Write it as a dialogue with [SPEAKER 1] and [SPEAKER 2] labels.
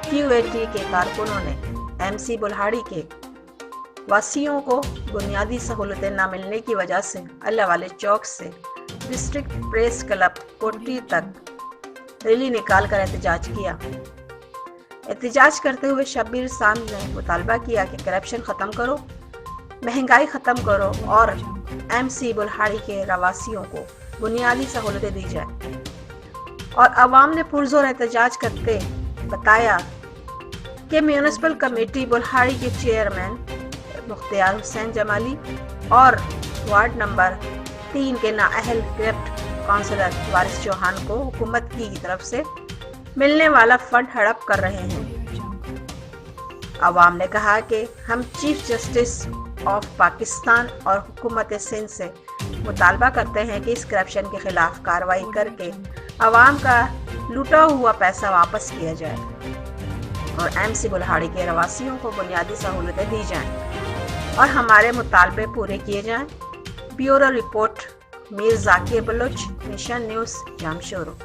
[SPEAKER 1] QAT के कारकुनों ने MC बुल्हाड़ी के वासियों को बुनियादी सहूलतें न मिलने की वजह से अल्लाह वाले चौक से डिस्ट्रिक्ट प्रेस क्लब कोठी तक रैली निकाल कर एहतजाज किया। एहतजाज करते हुए शब्बीर सांद ने मुतालबा किया कि करप्शन ख़त्म करो, महंगाई ख़त्म करो और MC बुल्हाड़ी के रवासियों को बुनियादी सहूलतें दी जाए। और अवाम ने पुरजोर एहतजाज करते बताया कि म्यूनिसिपल कमेटी बुल्हाड़ी के चेयरमैन मुख्तियार हुसैन जमाली और वार्ड नंबर 3 के नाअहल गिरफ्त काउंसलर वारिस चौहान को हुकूमत की तरफ से मिलने वाला फंड हड़प कर रहे हैं। अवाम ने कहा कि हम चीफ जस्टिस ऑफ पाकिस्तान और हुकूमत सिंध से मुतालबा करते हैं कि इस करप्शन के खिलाफ कार्रवाई करके अवाम का लूटा हुआ पैसा वापस किया जाए और MC बुल्हाड़ी के रवासियों को बुनियादी सहूलतें दी जाएं और हमारे मुतालबे पूरे किए जाएं। Bureau report Mir Zakir Baloch, nation news, Jamshoro.